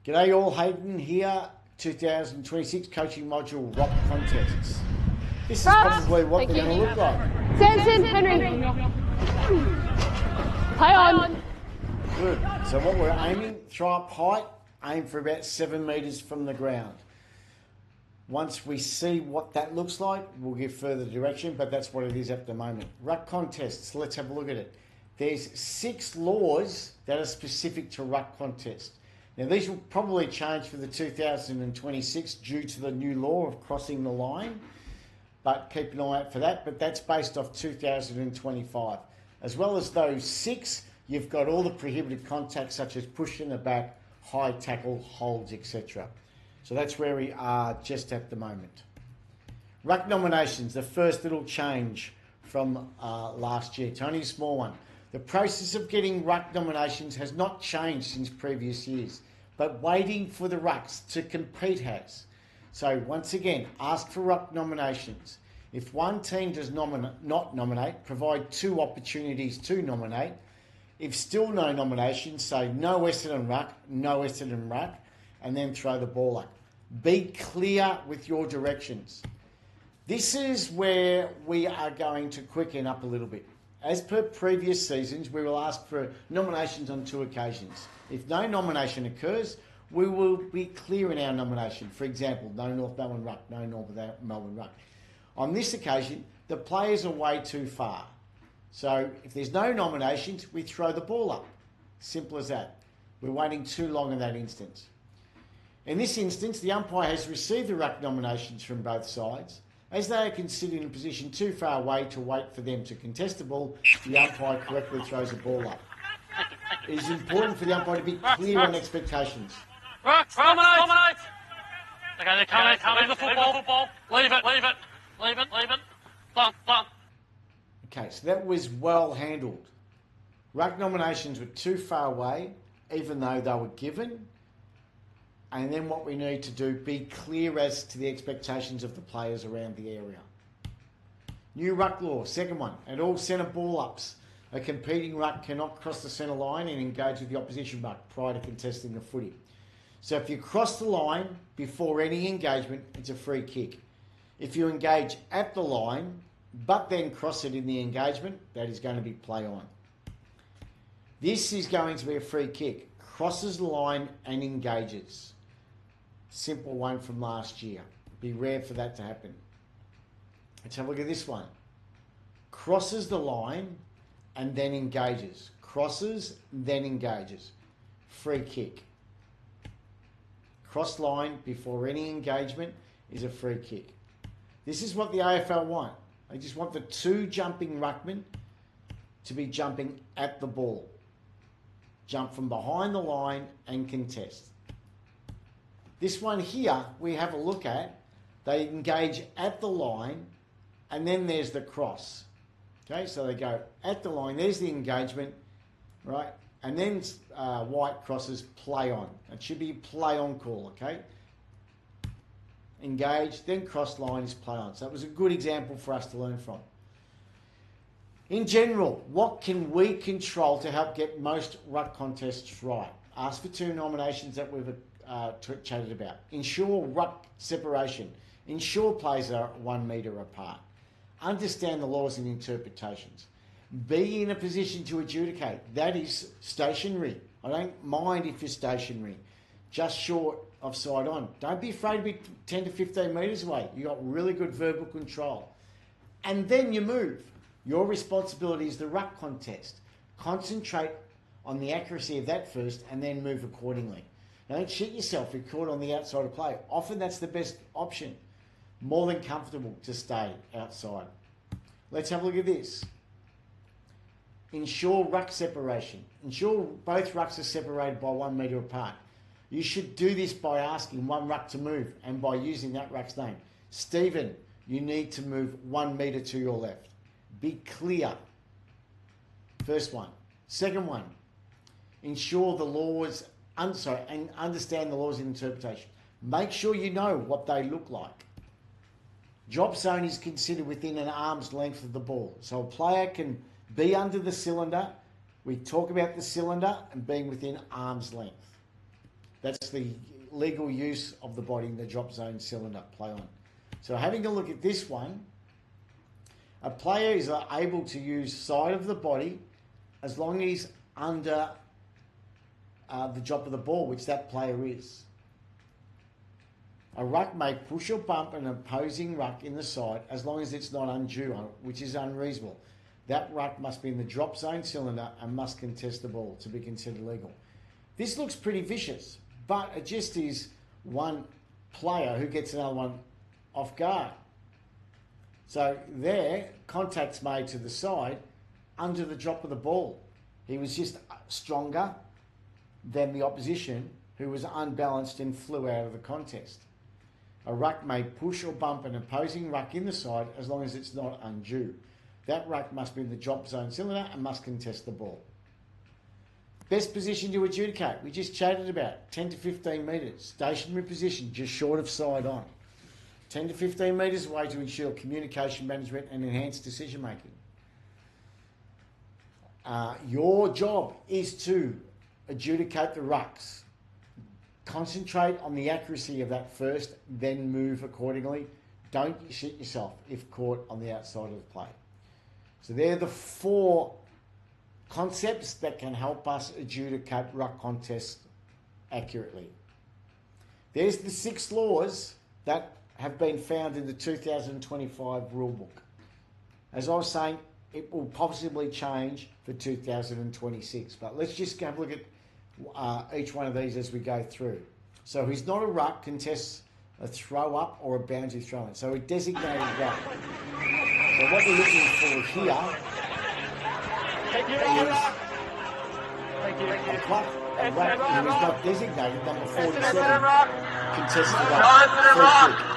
G'day all, Hayden here, 2026 coaching module Rock contests. This is probably what they're going to look like. Samson, Henry. Play on. Good. So what we're aiming, throw up height, aim for about 7 metres from the ground. Once we see what that looks like, we'll give further direction, but that's what it is at the moment. Ruck contests, let's have a look at it. There's 6 laws that are specific to ruck contests. Now these will probably change for the 2026 due to the new law of crossing the line, but keep an eye out for that. But that's based off 2025. As well as those 6, you've got all the prohibited contacts such as push in the back, high tackle, holds, etc. So that's where we are just at the moment. Ruck nominations, the first little change from last year. It's only a small one. The process of getting ruck nominations has not changed since previous years, but waiting for the rucks to compete has. So once again, ask for ruck nominations. If one team does not nominate, provide 2 opportunities to nominate. If still no nominations, say no Essendon ruck, no Essendon ruck, and then throw the ball up. Be clear with your directions. This is where we are going to quicken up a little bit. As per previous seasons, we will ask for nominations on 2 occasions. If no nomination occurs, we will be clear in our nomination. For example, no North Melbourne ruck, no North Melbourne ruck. On this occasion, the players are way too far. So if there's no nominations, we throw the ball up. Simple as that. We're waiting too long in that instance. In this instance, the umpire has received the ruck nominations from both sides. As they are considered in a position too far away to wait for them to contest the ball, the umpire correctly throws the ball up. It is important for the umpire to be clear on expectations. Ruck, dominate! Okay, they're coming. Leave the football. Leave it. Bump. Okay, so that was well handled. Ruck nominations were too far away, even though they were given. And then what we need to do, be clear as to the expectations of the players around the area. New ruck law, second one, at all centre ball ups, a competing ruck cannot cross the centre line and engage with the opposition ruck prior to contesting the footy. So if you cross the line before any engagement, it's a free kick. If you engage at the line, but then cross it in the engagement, that is going to be play on. This is going to be a free kick. Crosses the line and engages. Simple one from last year. Be rare for that to happen. Let's have a look at this one. Crosses the line and then engages. Crosses, then engages. Free kick. Cross line before any engagement is a free kick. This is what the AFL want. They just want the 2 jumping ruckmen to be jumping at the ball. Jump from behind the line and contest. This one here, we have a look at. They engage at the line, and then there's the cross. Okay, so they go at the line. There's the engagement, right? And then white crosses play on. It should be play on call, okay? Engage, then cross line is play on. So that was a good example for us to learn from. In general, what can we control to help get most ruck contests right? Ask for 2 nominations that we've chatted about. Ensure ruck separation. Ensure players are 1 metre apart. Understand the laws and interpretations. Be in a position to adjudicate. That is stationary. I don't mind if you're stationary. Just short of side on. Don't be afraid to be 10 to 15 metres away. You've got really good verbal control. And then you move. Your responsibility is the ruck contest. Concentrate on the accuracy of that first and then move accordingly. Don't shit yourself if you're caught on the outside of play. Often that's the best option. More than comfortable to stay outside. Let's have a look at this. Ensure ruck separation. Ensure both rucks are separated by 1 metre apart. You should do this by asking one ruck to move and by using that ruck's name. Stephen, you need to move 1 metre to your left. Be clear. First one. Second one. Ensure the laws, and understand the laws of interpretation. Make sure you know what they look like. Drop zone is considered within an arm's length of the ball. So a player can be under the cylinder. We talk about the cylinder and being within arm's length. That's the legal use of the body in the drop zone cylinder play on. So having a look at this one, a player is able to use side of the body as long as he's under the drop of the ball, which that player is. A ruck may push or bump an opposing ruck in the side as long as it's not undue, which is unreasonable. That ruck must be in the drop zone cylinder and must contest the ball to be considered legal. This looks pretty vicious, but it just is one player who gets another one off guard. So there, contact's made to the side under the drop of the ball. He was just stronger than the opposition, who was unbalanced and flew out of the contest. A ruck may push or bump an opposing ruck in the side as long as it's not undue. That ruck must be in the drop zone cylinder and must contest the ball. Best position to adjudicate, we just chatted about, 10 to 15 metres. Stationary position, just short of side on. 10 to 15 metres away to ensure communication management and enhanced decision making. Your job is to adjudicate the rucks. Concentrate on the accuracy of that first, then move accordingly. Don't shit yourself if caught on the outside of the play. So they're the 4 concepts that can help us adjudicate ruck contests accurately. There's the 6 laws that have been found in the 2025 rulebook. As I was saying, it will possibly change for 2026, but let's just have a look at each one of these as we go through. So he's not a ruck, contests a throw up or a boundary throw in. So a designated ruck. So what we're looking for here is a ruck who is not designated, number 47, contests the ruck, free kick.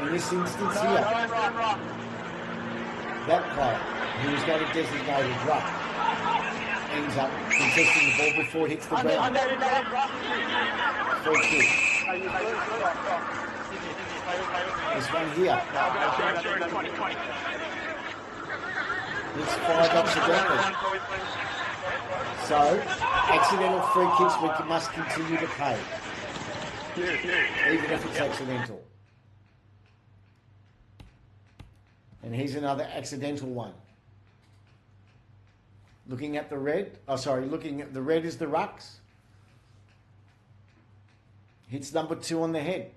In this instance here, that player who is not a designated ruck ends up contesting the ball before it hits the ground. Free kick. This one here. It's 5 accidentally. So, accidental free kicks we must continue to pay. Even if it's accidental. And here's another accidental one. Looking at the red, looking at the red is the rucks. Hits number 2 on the head.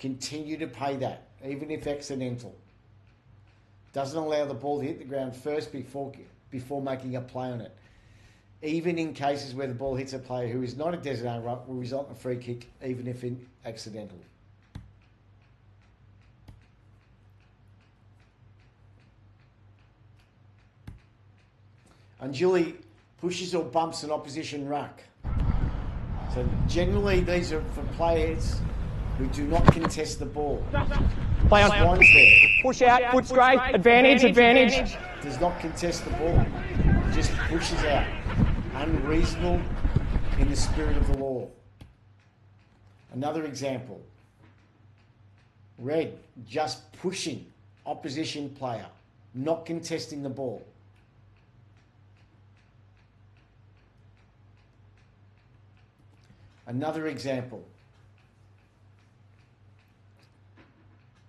Continue to pay that, even if accidental. Doesn't allow the ball to hit the ground first before making a play on it. Even in cases where the ball hits a player who is not a designated ruck will result in a free kick, even if accidental. Unduly pushes or bumps an opposition ruck. So generally these are for players who do not contest the ball. Play on. Swans there. Push out, foot scrape, advantage. Does not contest the ball. Just pushes out. Unreasonable in the spirit of the law. Another example. Red, just pushing opposition player, not contesting the ball. Another example.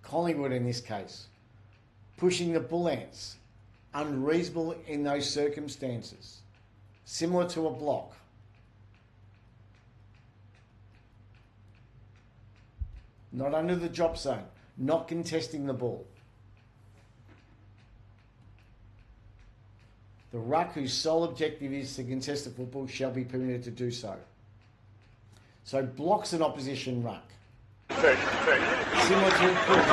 Collingwood in this case. Pushing the bull ants. Unreasonable in those circumstances. Similar to a block. Not under the drop zone. Not contesting the ball. The ruck whose sole objective is to contest the football shall be permitted to do so. So blocks an opposition ruck. Similar to a push.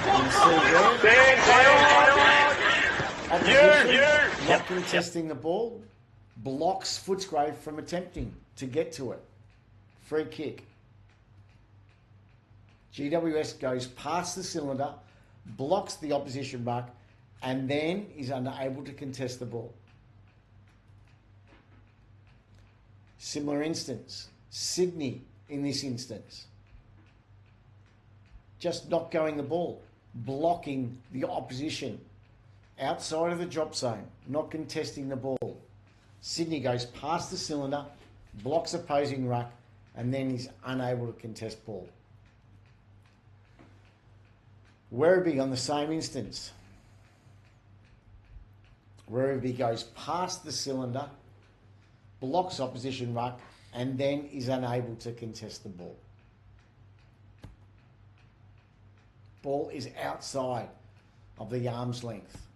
You see there? Opposition, not contesting the ball, blocks Footscray from attempting to get to it. Free kick. GWS goes past the cylinder, blocks the opposition ruck, and then is unable to contest the ball. Similar instance, Sydney in this instance. Just not going the ball, blocking the opposition outside of the drop zone, not contesting the ball. Sydney goes past the cylinder, blocks opposing ruck, and then is unable to contest ball. Werribee on the same instance. Werribee goes past the cylinder, blocks opposition ruck, and then is unable to contest the ball. Ball is outside of the arm's length.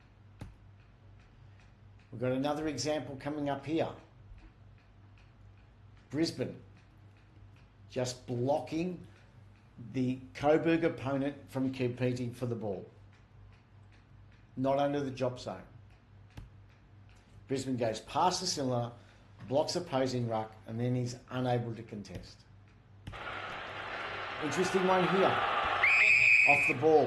We've got another example coming up here. Brisbane just blocking the Coburg opponent from competing for the ball. Not under the drop zone. Brisbane goes past the cylinder, blocks opposing ruck, and then he's unable to contest. Interesting one here. Off the ball.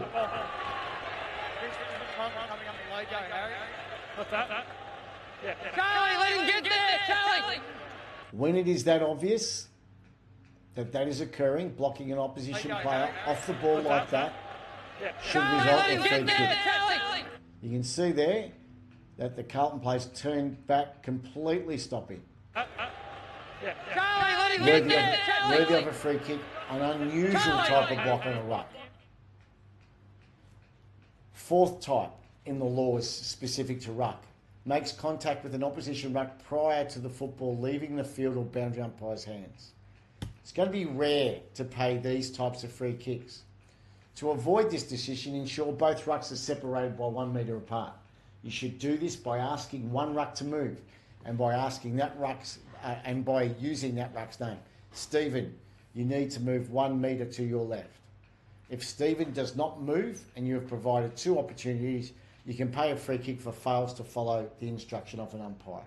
What's that? Yeah. Charlie, let him get there, Charlie! When it is that obvious that that is occurring, blocking an opposition player off the ball like that should result in a free kick. You can see there that the Carlton players turned back, completely stopping. Charlie, let him get there, Worthy of a free kick, an unusual type of block on a ruck. Fourth type in the law is specific to ruck. Makes contact with an opposition ruck prior to the football leaving the field or boundary umpire's hands. It's going to be rare to pay these types of free kicks. To avoid this decision, ensure both rucks are separated by 1 metre apart. You should do this by asking one ruck to move and by asking that ruck's and by using that ruck's name. Stephen, you need to move 1 metre to your left. If Stephen does not move and you have provided 2 opportunities, you can pay a free kick for fails to follow the instruction of an umpire.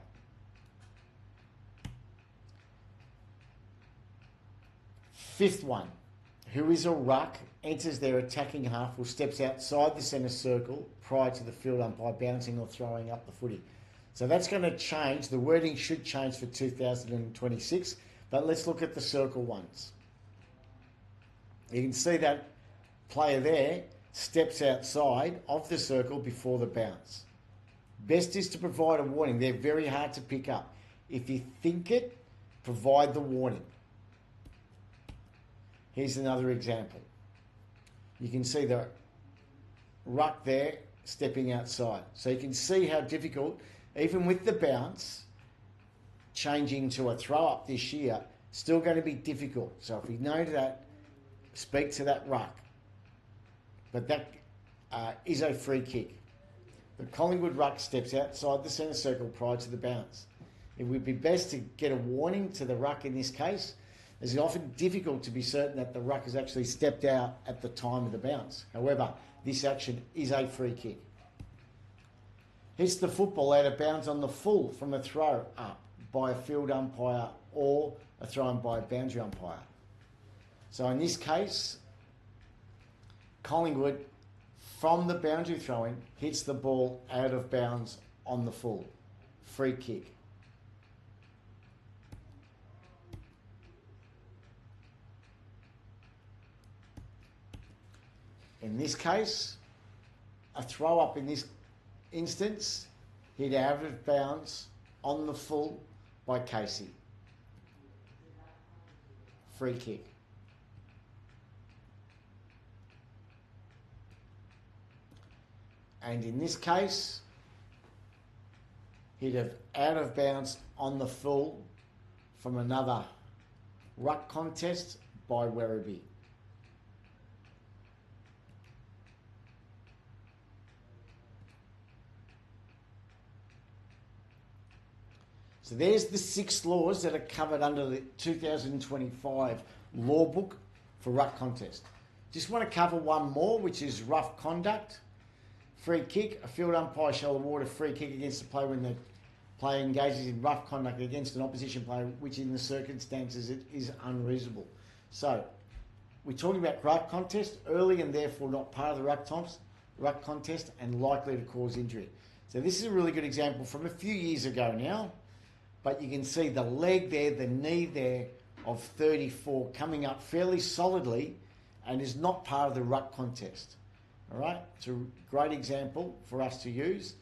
Fifth one, who is a ruck, enters their attacking half or steps outside the centre circle prior to the field umpire bouncing or throwing up the footy. So that's going to change. The wording should change for 2026, but let's look at the circle ones. You can see that player there steps outside of the circle before the bounce. Best is to provide a warning. They're very hard to pick up. If you think it, provide the warning. Here's another example. You can see the ruck there stepping outside. So you can see how difficult, even with the bounce, changing to a throw up this year, still going to be difficult. So if you know that, speak to that ruck. But that is a free kick. The Collingwood ruck steps outside the centre circle prior to the bounce. It would be best to get a warning to the ruck in this case. It's often difficult to be certain that the ruck has actually stepped out at the time of the bounce. However, this action is a free kick. Hits the football out of bounds on the full from a throw up by a field umpire or a throw in by a boundary umpire. So in this case, Collingwood, from the boundary throw-in, hits the ball out of bounds on the full. Free kick. In this case, a throw-up in this instance hit out of bounds on the full by Casey. Free kick. And in this case, he'd have out of bounds on the full from another ruck contest by Werribee. So there's the 6 laws that are covered under the 2025 law book for ruck contest. Just want to cover one more, which is rough conduct. Free kick. A field umpire shall award a free kick against the player when the player engages in rough conduct against an opposition player, which in the circumstances it is unreasonable. So we're talking about ruck contest, early and therefore not part of the ruck contest and likely to cause injury. So this is a really good example from a few years ago now, but you can see the leg there, the knee there of 34 coming up fairly solidly and is not part of the ruck contest. All right, it's a great example for us to use.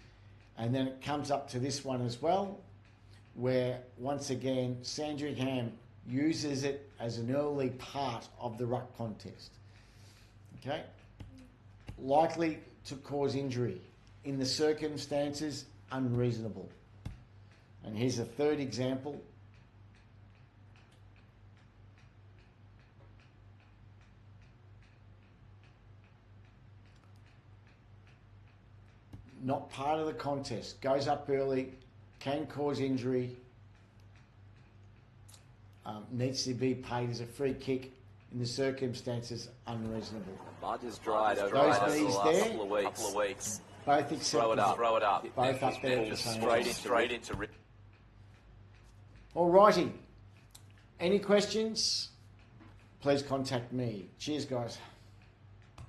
And then it comes up to this one as well, where once again, Sandringham uses it as an early part of the ruck contest. Okay, likely to cause injury. In the circumstances, unreasonable. And here's a third example. Not part of the contest, goes up early, can cause injury, needs to be paid as a free kick. In the circumstances, unreasonable. Mud has dried over Those the knees last there, couple of weeks. both acceptable. Throw it up. Both up there at the same time. Straight into. All righty. Any questions? Please contact me. Cheers, guys.